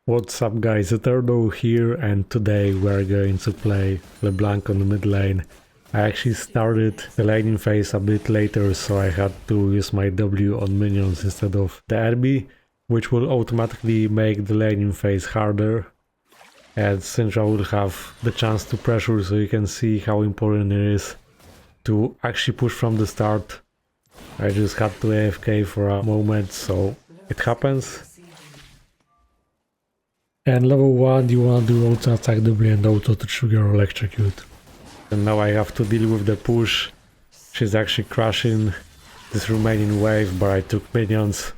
What's up guys, Eterno here, and today we're going to play LeBlanc on the mid lane. I actually started the laning phase a bit later, so I had to use my W on minions instead of the RB, which will automatically make the laning phase harder. And Syndra will have the chance to pressure, so you can see how important it is to actually push from the start. I just had to AFK for a moment, so it happens. And level 1 you wanna do auto attack W and auto to trigger or electrocute. And now I have to deal with the push. She's actually crushing this remaining wave, but I took minions.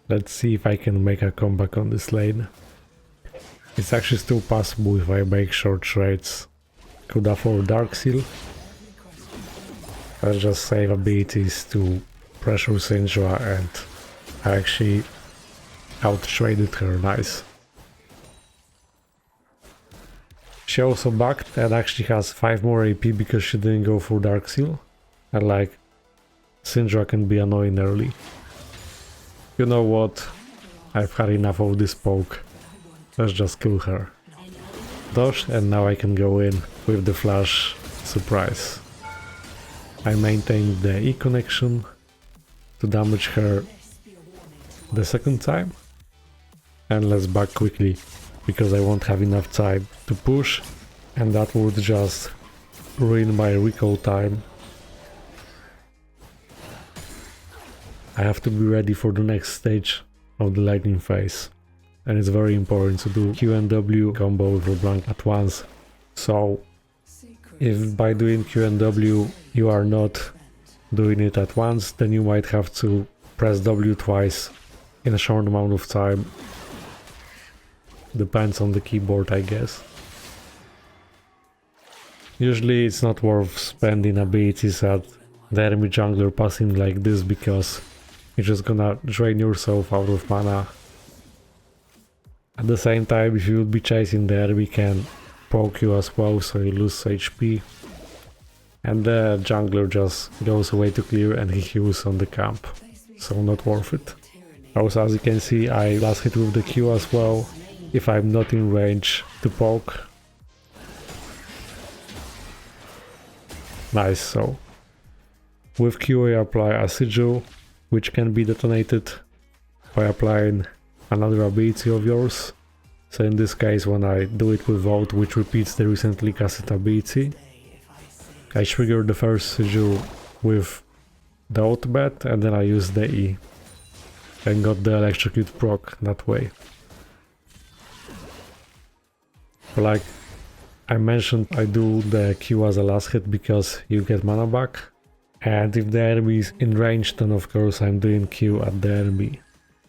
Let's see if I can make a comeback on this lane. It's actually still possible if I make short trades. Could afford Dark Seal. I'll just save abilities to pressure Syndra, and I actually out-traded her, nice. She also backed and actually has 5 more AP because she didn't go for Dark Seal. And like, Syndra can be annoying early. You know what? I've had enough of this poke. Let's just kill her. Dodged, and now I can go in with the flash surprise. I maintained the E connection to damage her the second time. And let's back quickly, because I won't have enough time to push, and that would just ruin my recall time. I have to be ready for the next stage of the lightning phase, and it's very important to do Q and W combo with LeBlanc at once. So if by doing Q and W you are not doing it at once, then you might have to press W twice in a short amount of time. Depends on the keyboard, I guess. Usually it's not worth spending abilities at the enemy jungler passing like this, because you're just gonna drain yourself out of mana. At the same time, if you would be chasing the enemy, can poke you as well, so you lose HP. And the jungler just goes away to clear and he heals on the camp, so not worth it. Also, as you can see, I last hit with the Q as well, if I'm not in range to poke. Nice, so with Q I apply a sigil, which can be detonated by applying another ability of yours. So in this case, when I do it with Vault, which repeats the recently casted ability, I trigger the first sigil with the ultimate, and then I use the E and got the electrocute proc that way. But like I mentioned, I do the Q as a last hit because you get mana back, and if the enemy is in range, then of course I'm doing Q at the enemy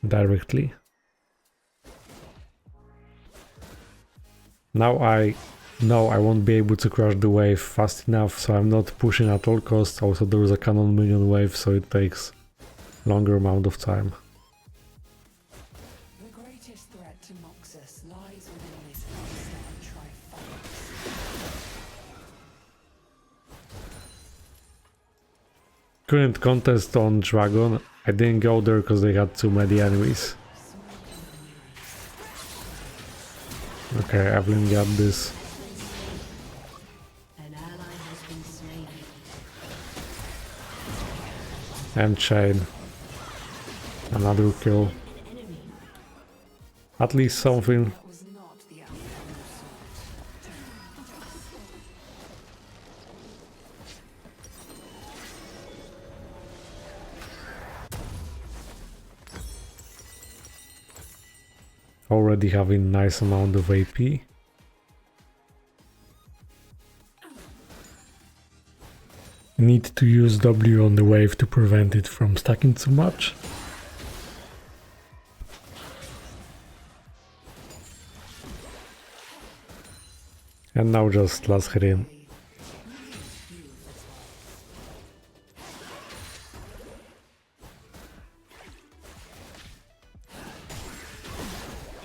directly. Now I know I won't be able to crush the wave fast enough, so I'm not pushing at all costs. Also there is a cannon minion wave, so it takes longer amount of time. Current contest on Dragon, I didn't go there because they had too many enemies. Okay, Evelyn got this. And chain. Another kill. At least something. Already having nice amount of AP. Need to use W on the wave to prevent it from stacking too much. And now just last hit in.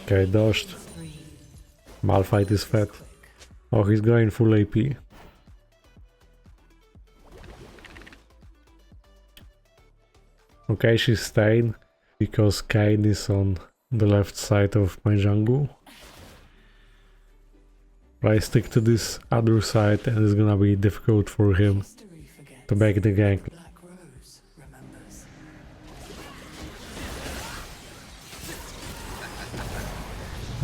Okay, dodged. Malphite is fed. Oh, he's going full AP. Okay, she's staying because Kayn is on the left side of my jungle. But I stick to this other side and it's gonna be difficult for him to make the gank.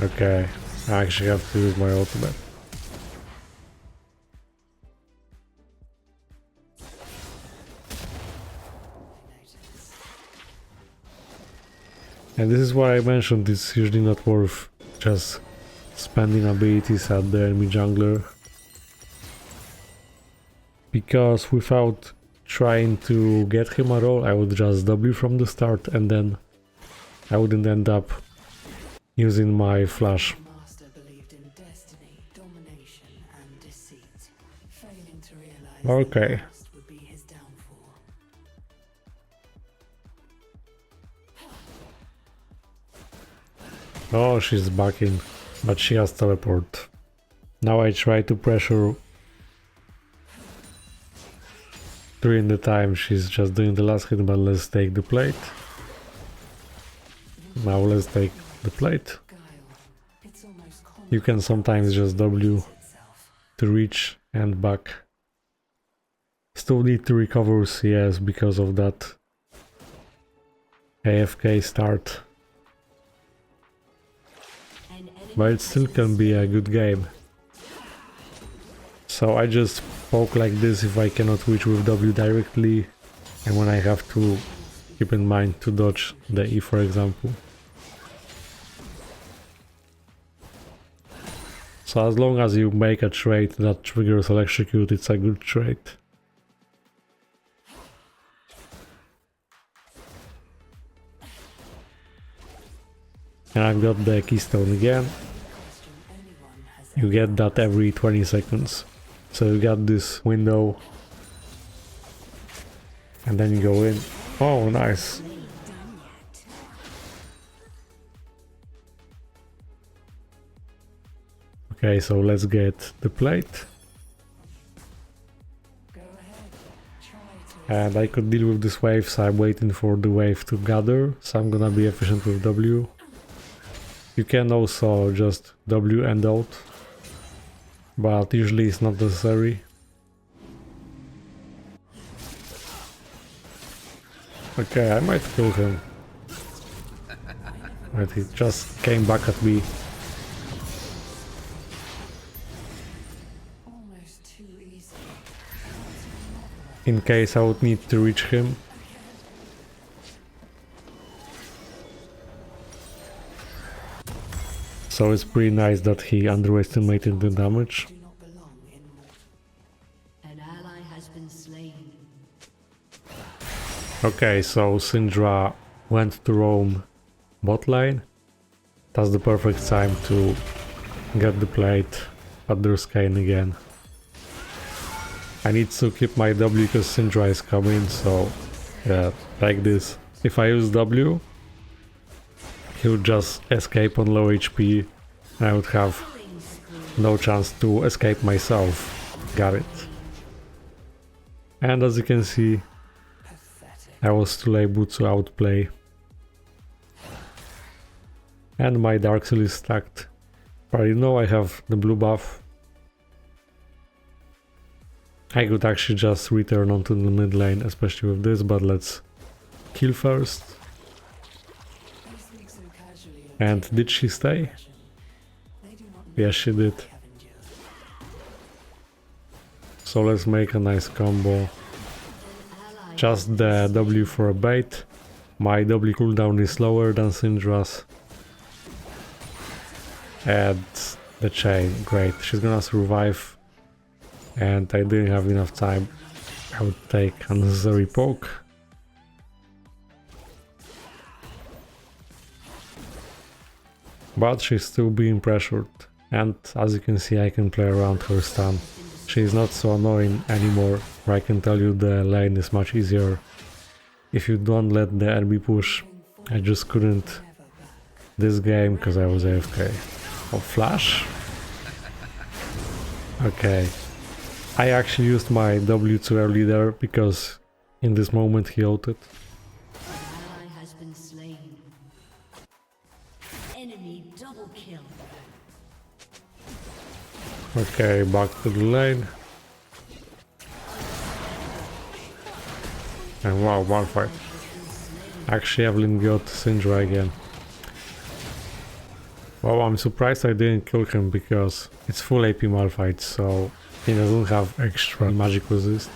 Okay, I actually have to use my ultimate. And this is why I mentioned it's usually not worth just spending abilities at the enemy jungler. Because without trying to get him at all, I would just W from the start and then I wouldn't end up using my flash. Okay. Oh, she's backing, but she has teleport. Now I try to pressure during the time she's just doing the last hit, but let's take the plate. Now let's take the plate. You can sometimes just W to reach and back. Still need to recover CS because of that AFK start. But it still can be a good game. So I just poke like this if I cannot reach with W directly, and when I have to keep in mind to dodge the E, for example. So as long as you make a trade that triggers electrocute, it's a good trade. And I've got the keystone again. You get that every 20 seconds. So you got this window. And then you go in. Oh, nice. Okay, so let's get the plate. And I could deal with this wave, so I'm waiting for the wave to gather. So I'm gonna be efficient with W. You can also just W and out, but usually it's not necessary. Okay, I might kill him. But he just came back at me. In case I would need to reach him. So it's pretty nice that he underestimated the damage. Okay, so Syndra went to roam bot lane. That's the perfect time to get the plate, but there's Kayn again. I need to keep my W because Syndra is coming, so yeah, like this. If I use W, he would just escape on low HP and I would have no chance to escape myself. Got it. And as you can see, I was still able to outplay. And my Dark Seal is stacked. But you know I have the blue buff. I could actually just return onto the mid lane, especially with this, but let's kill first. And did she stay? Yes, she did. So let's make a nice combo. Just the W for a bait. My W cooldown is lower than Syndra's. And the chain, great. She's gonna survive. And I didn't have enough time. I would take unnecessary poke. But she's still being pressured. And as you can see, I can play around her stun. She's not so annoying anymore. I can tell you the lane is much easier if you don't let the enemy push. I just couldn't this game because I was AFK. Oh, flash? Okay. I actually used my W too early there because in this moment he ulted. kill. Okay, back to the lane. And wow, one fight. Actually, Evelyn got Syndra again. Well, I'm surprised I didn't kill him because it's full AP Malphite, so he doesn't have extra magic resist.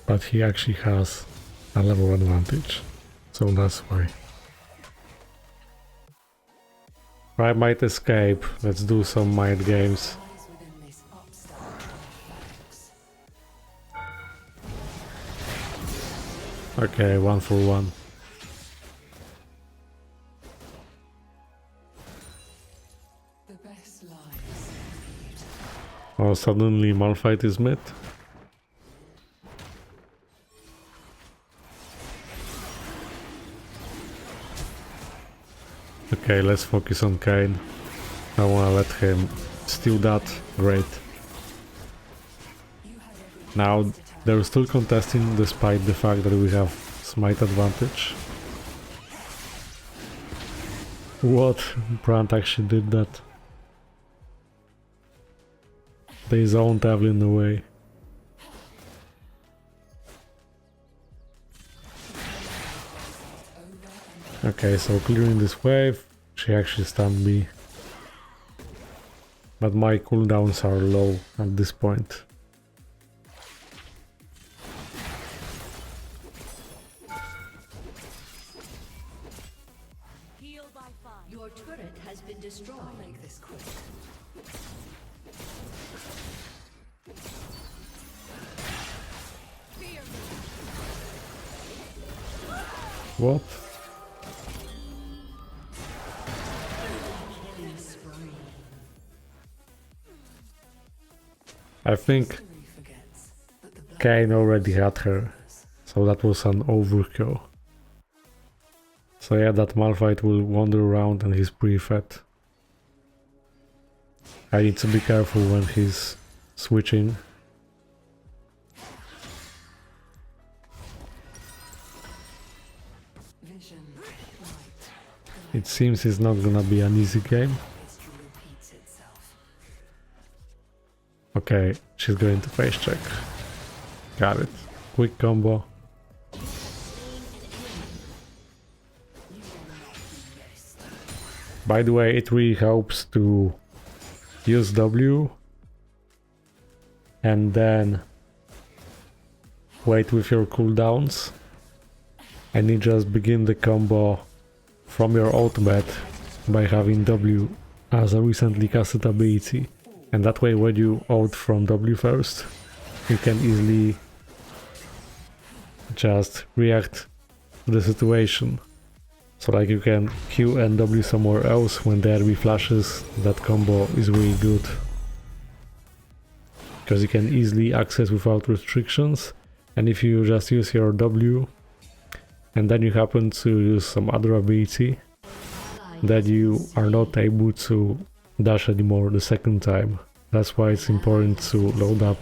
But he actually has a level advantage, so that's why. I might escape, let's do some mind games. Okay, 1-for-1. Oh, suddenly Malphite is mid. Okay, let's focus on Kayn. I wanna let him steal that. Great. Now they're still contesting despite the fact that we have smite advantage. What? Brand actually did that. They zoned Evelyn away. Okay, so clearing this wave, she actually stunned me. But my cooldowns are low at this point. Your turret has been destroyed. I'll make this quick. What? I think Kayn already had her, so that was an overkill. So yeah, that Malphite will wander around and he's pretty fat. I need to be careful when he's switching. It seems it's not gonna be an easy game. Okay, she's going to face check. Got it. Quick combo. By the way, it really helps to use W and then wait with your cooldowns and you just begin the combo from your ultimate by having W as a recently casted ability, and that way when you ult from W first you can easily just react to the situation. So like you can Q and W somewhere else when the RB flashes. That combo is really good because you can easily access without restrictions, and if you just use your W and then you happen to use some other ability, that you are not able to dash anymore the second time. That's why it's important to load up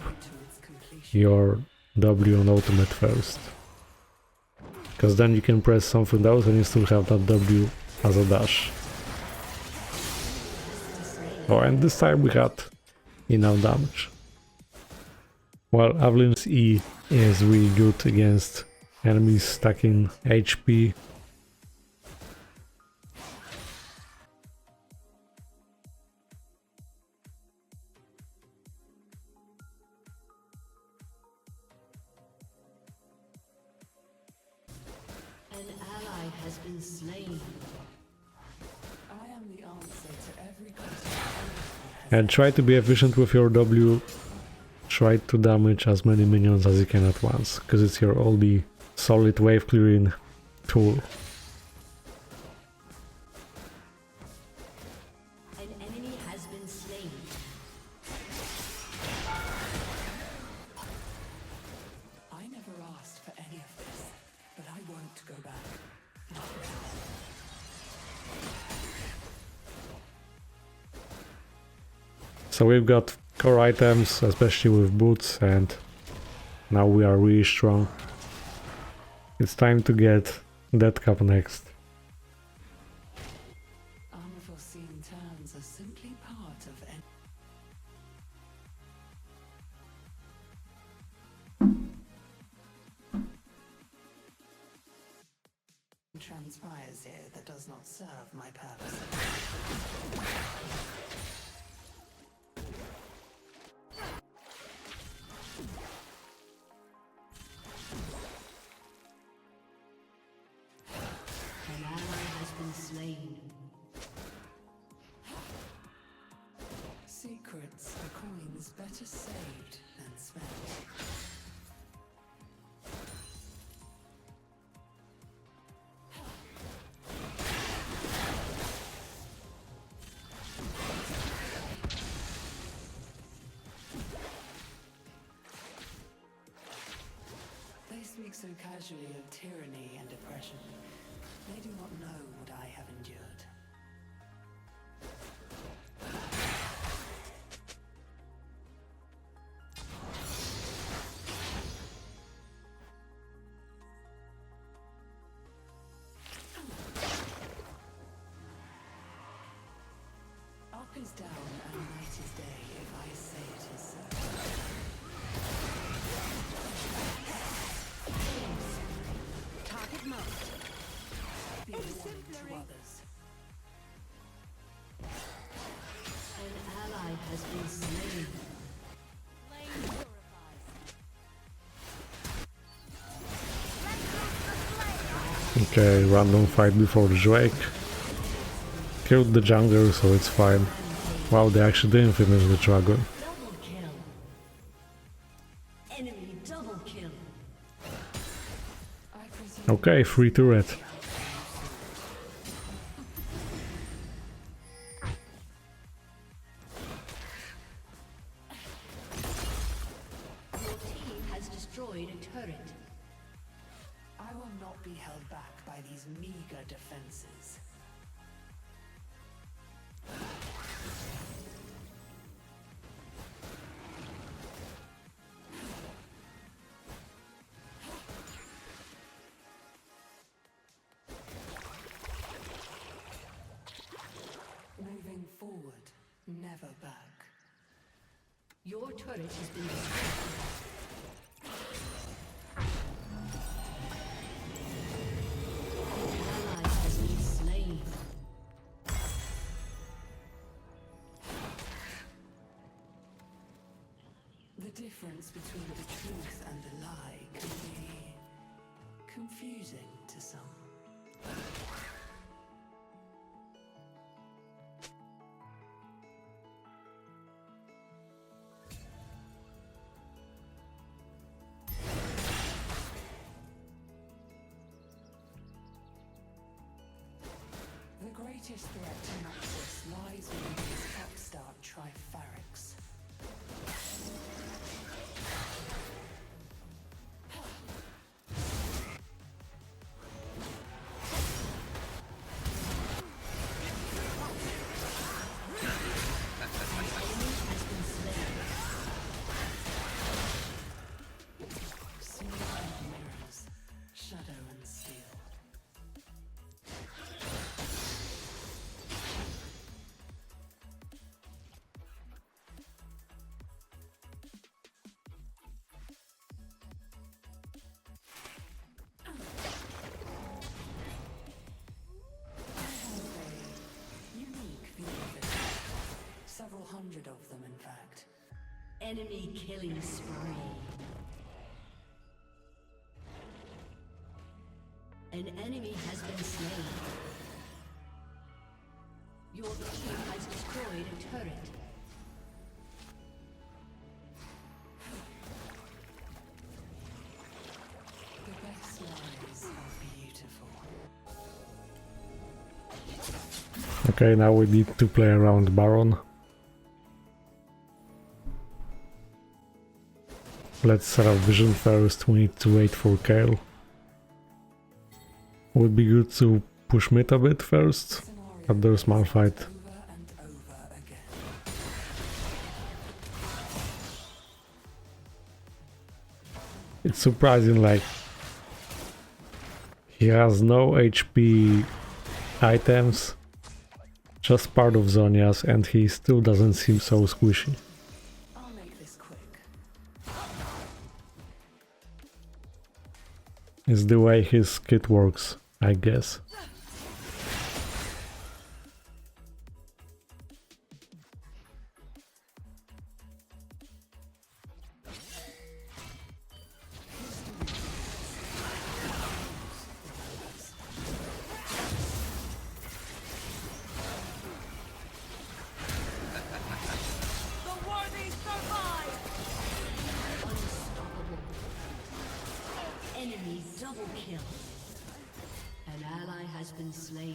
your W on ultimate first, because then you can press something else and you still have that W as a dash. Oh, and this time we had enough damage. Well, Evelyn's E is really good against enemies stacking HP. An ally has been slain. I am the answer to every question. And try to be efficient with your W. Try to damage as many minions as you can at once, because it's your only solid wave clearing tool. An enemy has been slain. I never asked for any of this, but I won't go back. Not now. So we've got core items, especially with boots, and now we are really strong. It's time to get Death Cap next. Unforeseen turns are simply part of any transpires here that does not serve my purpose. An ally has been slain. Secrets are coins better saved than spent. They speak so casually of tyranny and oppression. They do not know what I have endured. Up is down and night is day if I say it is so. Target marked. Be a warning to others. An ally has been slain. Okay, random fight before the Drake. Killed the jungler, so it's fine. Wow, they actually didn't finish the dragon. Double kill. Enemy double kill. I presume Okay, free turret. Your team has destroyed a turret. I will not be held back by these meager defenses. Moving forward, never back. Your turret has been destroyed. An ally has been slain. The difference between the truth and the lie can be confusing to some. The greatest threat to Noxus lies within these upstart trifarics. Smoke and mirrors, shadow and steel. Unique field. Several hundred of them, in fact. Enemy killing spree. An enemy has been slain. Your team has destroyed a turret. The best lies are beautiful. Okay, now we need to play around Baron. Let's set up vision first, we need to wait for Kayle. Would be good to push mid a bit first, but there's Malphite. Over and over again. It's surprising, like, he has no HP items, just part of Zonia's, and he still doesn't seem so squishy. I'll make this quick. It's the way his kit works, I guess. Enemy double kill. An ally has been slain.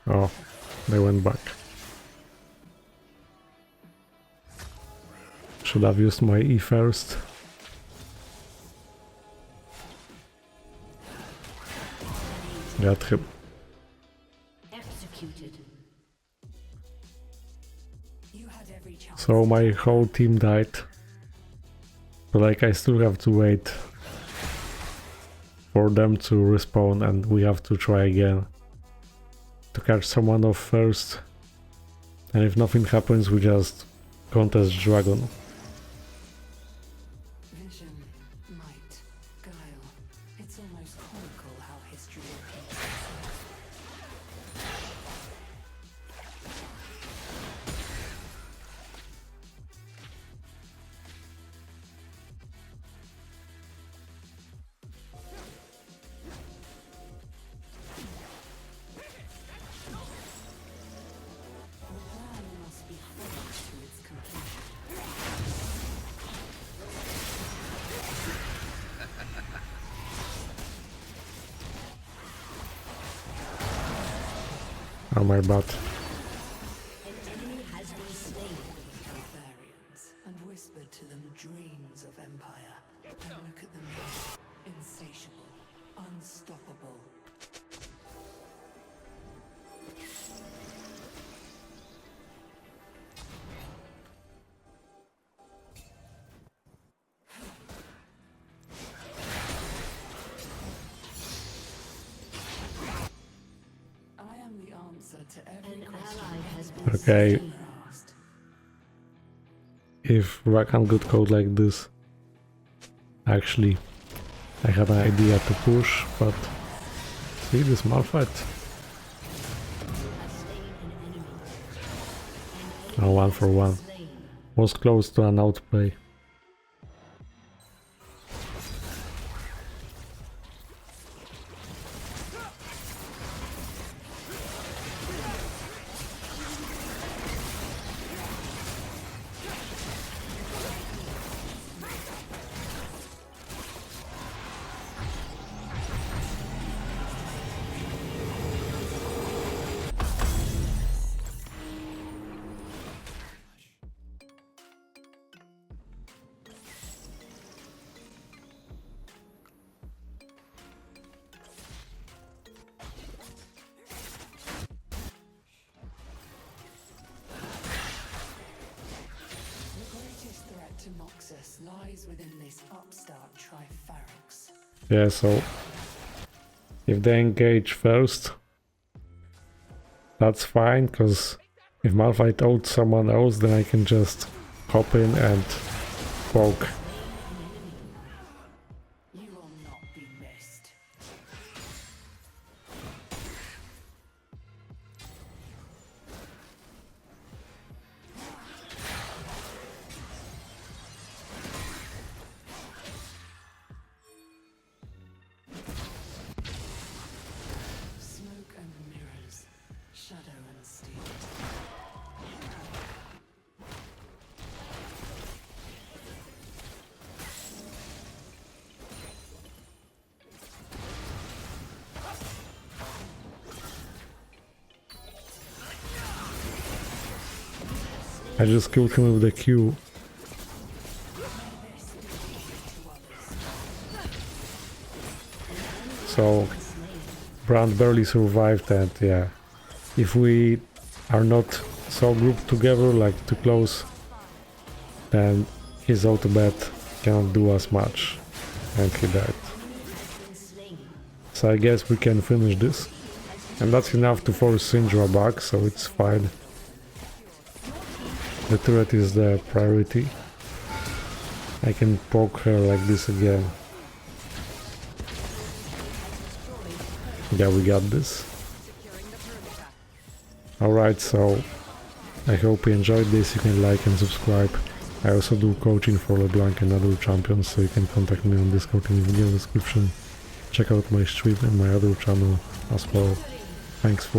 Oh, they went back. Should have used my E first. Got him. Executed. You had every chance. So my whole team died. But like I still have to wait for them to respawn, and we have to try again to catch someone off first. And if nothing happens, we just contest dragon. Vision, might, guile. It's almost comical how history repeats itself. The plan must be followed to its completion. Oh my bad. An enemy has been slain. Barbarians, and whispered to them dreams of empire. And look at them now, insatiable, unstoppable. I am the answer to every An question ally has been Okay, you asked. if Rakan got code like this, actually, I had an idea to push, but see this Malphite? has slain an enemy. Oh, 1-for-1. Slain. Was close to an outplay. The greatest threat to Moxus lies within this upstart Trifarix. Yeah, so if they engage first, that's fine, because if Malphite ults someone else, then I can just hop in and poke. You will not be missed. Smoke and mirrors, shadow and steel. I just killed him with the Q. So Brand barely survived, and yeah, if we are not so grouped together, like too close, then his auto bet cannot do us much, and he died. Been slain. So I guess we can finish this. Has And that's enough to force Syndra back, so it's fine. The turret is the priority. I can poke her like this again. Yeah, we got this. Alright, so I hope you enjoyed this. You can like and subscribe. I also do coaching for LeBlanc and other champions, so you can contact me on Discord in the video description. Check out my stream and my other channel as well. Thanks for